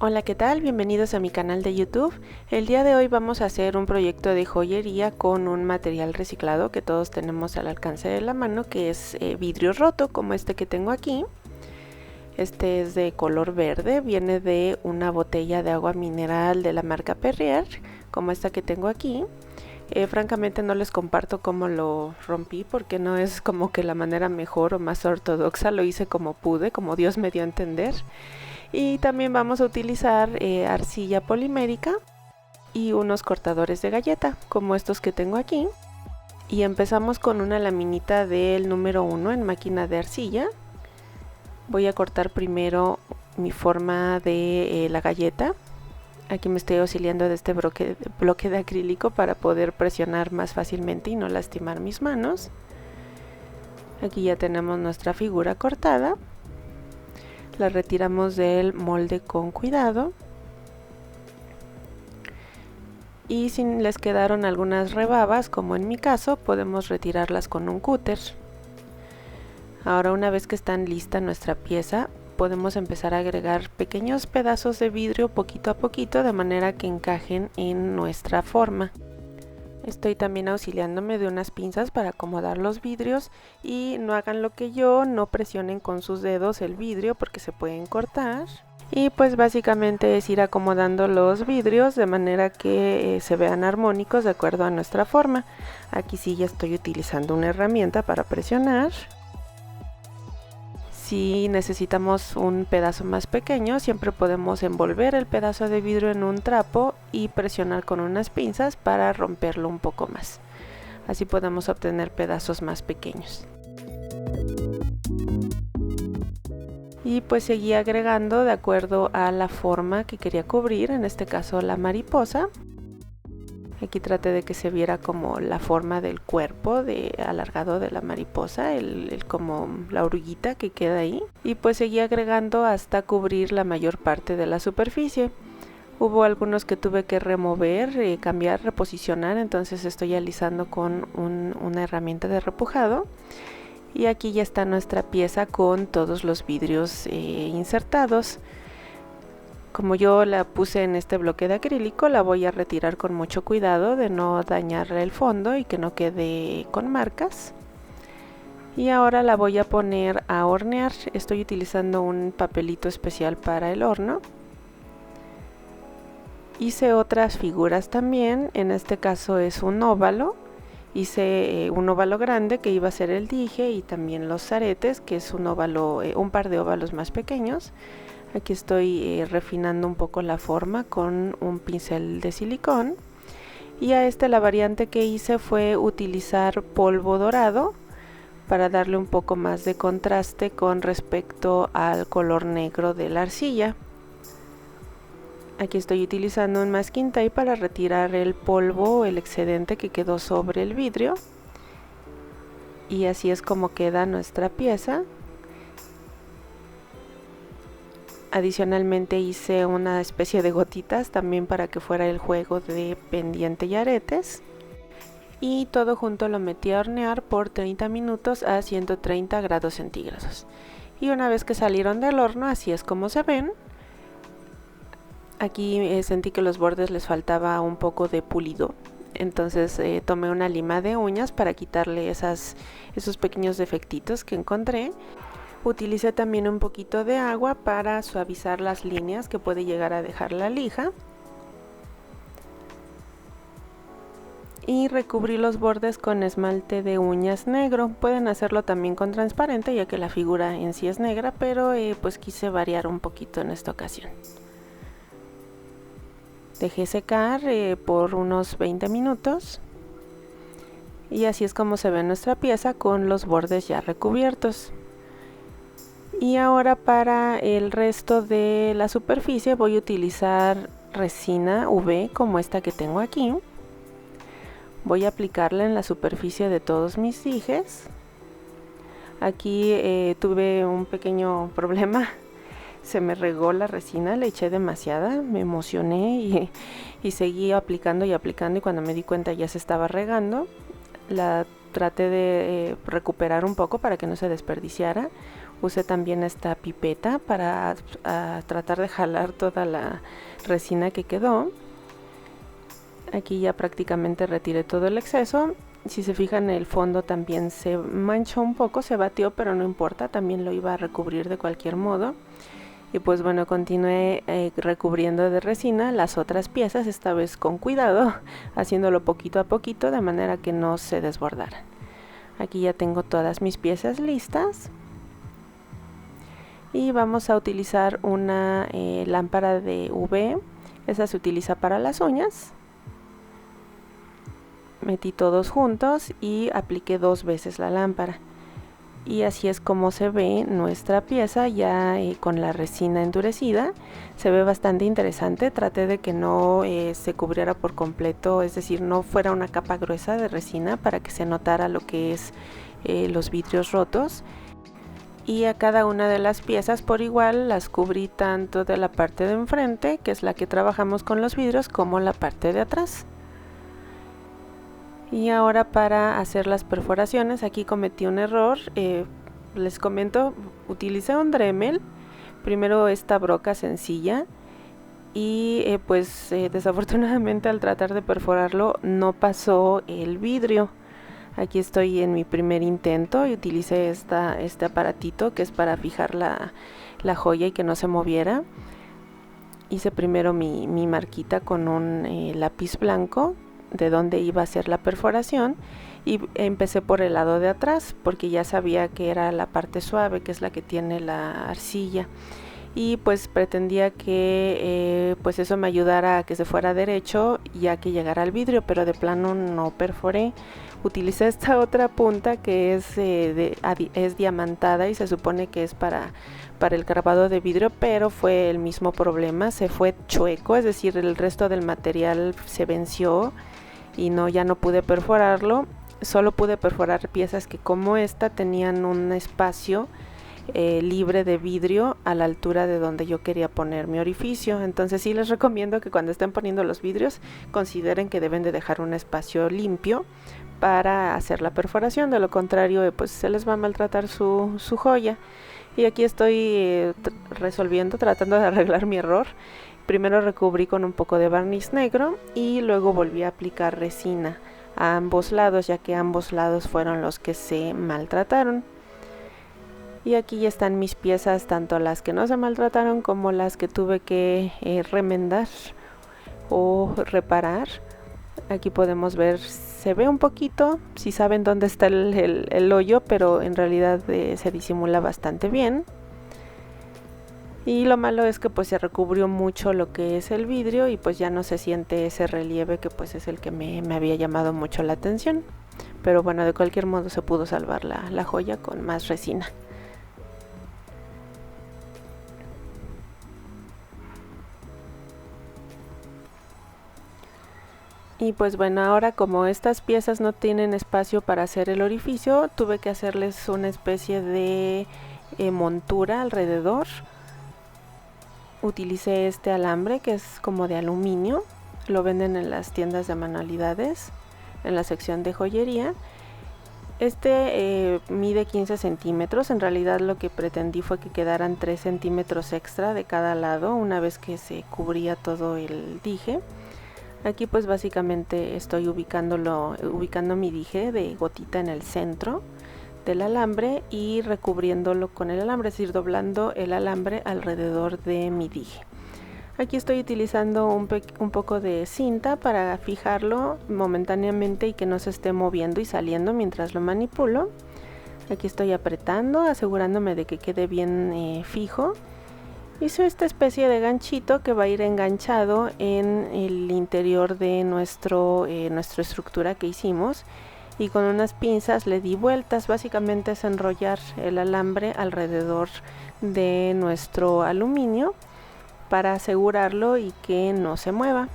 Hola, ¿qué tal? Bienvenidos a mi canal de YouTube. El día de hoy vamos a hacer un proyecto de joyería con un material reciclado que todos tenemos al alcance de la mano, que es vidrio roto, como este que tengo aquí. Este es de color verde, viene de una botella de agua mineral de la marca Perrier, como esta que tengo aquí. Francamente no les comparto cómo lo rompí porque no es como que la manera mejor o más ortodoxa, lo hice como pude, como Dios me dio a entender. Y también vamos a utilizar arcilla polimérica y unos cortadores de galleta como estos que tengo aquí. Y empezamos con una laminita del número 1 en máquina de arcilla. Voy a cortar primero mi forma de la galleta. Aquí me estoy auxiliando de este bloque de acrílico para poder presionar más fácilmente y no lastimar mis manos. Aquí ya tenemos nuestra figura cortada. La retiramos del molde con cuidado. Y si les quedaron algunas rebabas, como en mi caso, podemos retirarlas con un cúter. Ahora, una vez que está lista nuestra pieza, podemos empezar a agregar pequeños pedazos de vidrio poquito a poquito, de manera que encajen en nuestra forma. Estoy también auxiliándome de unas pinzas para acomodar los vidrios y no hagan lo que yo, no presionen con sus dedos el vidrio porque se pueden cortar. Y pues básicamente es ir acomodando los vidrios de manera que se vean armónicos de acuerdo a nuestra forma. Aquí sí ya estoy utilizando una herramienta para presionar. Si necesitamos un pedazo más pequeño, siempre podemos envolver el pedazo de vidrio en un trapo y presionar con unas pinzas para romperlo un poco más. Así podemos obtener pedazos más pequeños. Y pues seguí agregando de acuerdo a la forma que quería cubrir, en este caso la mariposa. Aquí traté de que se viera como la forma del cuerpo alargado de la mariposa, como la oruguita que queda ahí. Y pues seguí agregando hasta cubrir la mayor parte de la superficie. Hubo algunos que tuve que remover, cambiar, reposicionar, entonces estoy alisando con una herramienta de repujado. Y aquí ya está nuestra pieza con todos los vidrios insertados. Como yo la puse en este bloque de acrílico, la voy a retirar con mucho cuidado de no dañar el fondo y que no quede con marcas. Y ahora la voy a poner a hornear. Estoy utilizando un papelito especial para el horno. Hice otras figuras también, en este caso es un óvalo. Hice un óvalo grande que iba a ser el dije y también los aretes, que es un par de óvalos más pequeños. Aquí estoy refinando un poco la forma con un pincel de silicón. Y a la variante que hice fue utilizar polvo dorado para darle un poco más de contraste con respecto al color negro de la arcilla. Aquí estoy utilizando un masking tape para retirar el polvo, el excedente que quedó sobre el vidrio. Y así es como queda nuestra pieza. Adicionalmente hice una especie de gotitas también para que fuera el juego de pendiente y aretes. Y todo junto lo metí a hornear por 30 minutos a 130 grados centígrados. Y una vez que salieron del horno, así es como se ven. Aquí sentí que los bordes les faltaba un poco de pulido. Entonces tomé una lima de uñas para quitarle esos pequeños defectitos que encontré. Utilicé también un poquito de agua para suavizar las líneas que puede llegar a dejar la lija. Y recubrí los bordes con esmalte de uñas negro. Pueden hacerlo también con transparente, ya que la figura en sí es negra, pero pues quise variar un poquito en esta ocasión. Dejé secar por unos 20 minutos. Y así es como se ve nuestra pieza con los bordes ya recubiertos. Y ahora para el resto de la superficie voy a utilizar resina UV como esta que tengo aquí. Voy a aplicarla en la superficie de todos mis dijes. Aquí tuve un pequeño problema. Se me regó la resina, le eché demasiada, me emocioné y seguí aplicando y aplicando, y cuando me di cuenta ya se estaba regando. La traté de recuperar un poco para que no se desperdiciara. Usé también esta pipeta para tratar de jalar toda la resina que quedó. Aquí ya prácticamente retiré todo el exceso. Si se fijan, el fondo también se manchó un poco, se batió, pero no importa, también lo iba a recubrir de cualquier modo. Y pues bueno, continué recubriendo de resina las otras piezas, esta vez con cuidado, haciéndolo poquito a poquito de manera que no se desbordaran. Aquí ya tengo todas mis piezas listas. Y vamos a utilizar una lámpara de UV, esa se utiliza para las uñas. Metí todos juntos y apliqué 2 veces la lámpara. Y así es como se ve nuestra pieza ya con la resina endurecida. Se ve bastante interesante. Traté de que no se cubriera por completo, es decir, no fuera una capa gruesa de resina para que se notara lo que es los vidrios rotos. Y a cada una de las piezas por igual las cubrí tanto de la parte de enfrente, que es la que trabajamos con los vidrios, como la parte de atrás. Y ahora para hacer las perforaciones, aquí cometí un error, les comento, utilicé un Dremel, primero esta broca sencilla y desafortunadamente al tratar de perforarlo no pasó el vidrio. Aquí estoy en mi primer intento y utilicé este aparatito que es para fijar la joya y que no se moviera. Hice primero mi marquita con un lápiz blanco de donde iba a ser la perforación y empecé por el lado de atrás porque ya sabía que era la parte suave, que es la que tiene la arcilla, y pues pretendía que pues eso me ayudara a que se fuera derecho ya que llegara al vidrio, pero de plano no perforé. Utilicé esta otra punta que es diamantada y se supone que es para el grabado de vidrio, pero fue el mismo problema, se fue chueco, es decir, el resto del material se venció y ya no pude perforarlo. Solo pude perforar piezas que como esta tenían un espacio libre de vidrio a la altura de donde yo quería poner mi orificio. Entonces sí les recomiendo que cuando estén poniendo los vidrios consideren que deben de dejar un espacio limpio para hacer la perforación, de lo contrario pues se les va a maltratar su joya. Y aquí estoy tratando de arreglar mi error. Primero recubrí con un poco de barniz negro y luego volví a aplicar resina a ambos lados, ya que ambos lados fueron los que se maltrataron. Y aquí ya están mis piezas, tanto las que no se maltrataron como las que tuve que remendar o reparar. Aquí podemos ver, se ve un poquito, si saben dónde está el hoyo, pero en realidad se disimula bastante bien. Y lo malo es que pues se recubrió mucho lo que es el vidrio y pues ya no se siente ese relieve que pues es el que me había llamado mucho la atención. Pero bueno, de cualquier modo se pudo salvar la joya con más resina. Y pues bueno, ahora como estas piezas no tienen espacio para hacer el orificio, tuve que hacerles una especie de montura alrededor. Utilicé este alambre que es como de aluminio, lo venden en las tiendas de manualidades, en la sección de joyería. Este mide 15 centímetros, en realidad lo que pretendí fue que quedaran 3 centímetros extra de cada lado una vez que se cubría todo el dije. Aquí pues básicamente estoy ubicando mi dije de gotita en el centro del alambre y recubriéndolo con el alambre, es decir, doblando el alambre alrededor de mi dije. Aquí estoy utilizando un poco de cinta para fijarlo momentáneamente y que no se esté moviendo y saliendo mientras lo manipulo. Aquí estoy apretando, asegurándome de que quede bien fijo. Hice esta especie de ganchito que va a ir enganchado en el interior de nuestra estructura que hicimos, y con unas pinzas le di vueltas. Básicamente es enrollar el alambre alrededor de nuestro aluminio para asegurarlo y que no se mueva.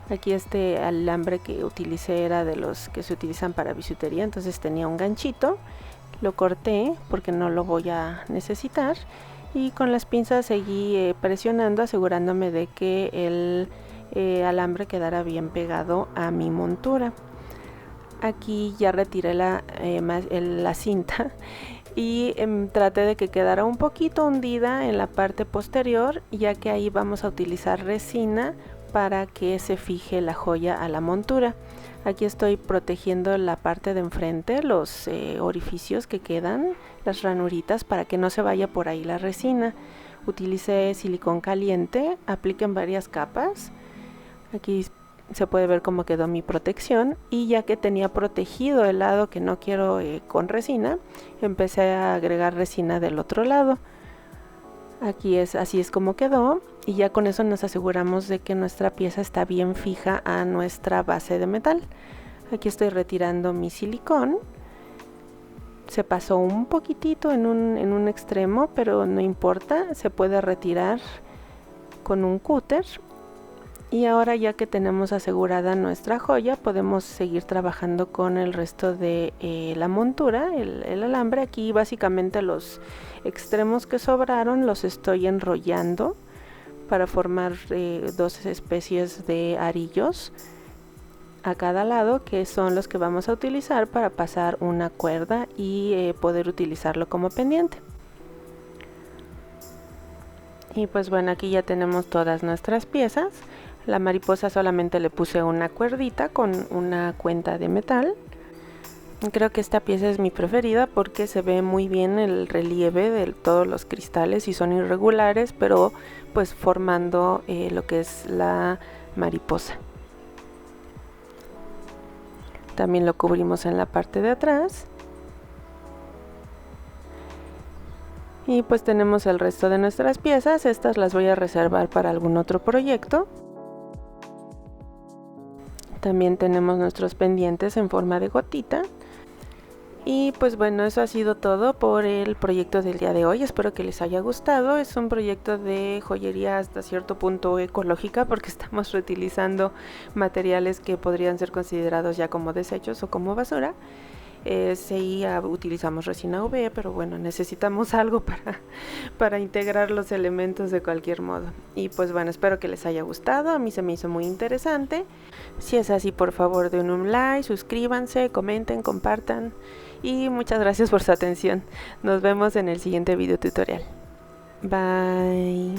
Aquí este alambre que utilicé era de los que se utilizan para bisutería, entonces tenía un ganchito, lo corté porque no lo voy a necesitar. Y con las pinzas seguí presionando, asegurándome de que el alambre quedara bien pegado a mi montura. Aquí ya retiré la cinta y traté de que quedara un poquito hundida en la parte posterior, ya que ahí vamos a utilizar resina para que se fije la joya a la montura. Aquí estoy protegiendo la parte de enfrente, los orificios que quedan, las ranuritas, para que no se vaya por ahí la resina. Utilicé silicón caliente, apliqué en varias capas. Aquí se puede ver cómo quedó mi protección, y ya que tenía protegido el lado que no quiero con resina, empecé a agregar resina del otro lado. Así es como quedó, y ya con eso nos aseguramos de que nuestra pieza está bien fija a nuestra base de metal. Aquí estoy retirando mi silicón. Se pasó un poquitito en un extremo, pero no importa, se puede retirar con un cúter. Y ahora, ya que tenemos asegurada nuestra joya, podemos seguir trabajando con el resto de la montura, el alambre. Aquí básicamente los extremos que sobraron los estoy enrollando para formar dos especies de arillos a cada lado, que son los que vamos a utilizar para pasar una cuerda y poder utilizarlo como pendiente. Y pues bueno, aquí ya tenemos todas nuestras piezas. La mariposa solamente le puse una cuerdita con una cuenta de metal. Creo que esta pieza es mi preferida porque se ve muy bien el relieve de todos los cristales y son irregulares, pero pues formando lo que es la mariposa. También lo cubrimos en la parte de atrás. Y pues tenemos el resto de nuestras piezas. Estas las voy a reservar para algún otro proyecto. También tenemos nuestros pendientes en forma de gotita. Y pues bueno, eso ha sido todo por el proyecto del día de hoy. Espero que les haya gustado. Es un proyecto de joyería hasta cierto punto ecológica, porque estamos reutilizando materiales que podrían ser considerados ya como desechos o como basura. Sí, utilizamos resina UV, pero bueno, necesitamos algo para integrar los elementos de cualquier modo. Y pues bueno, espero que les haya gustado. A mí se me hizo muy interesante. Si es así, por favor den un like, suscríbanse, comenten, compartan, y muchas gracias por su atención. Nos vemos en el siguiente video tutorial. Bye.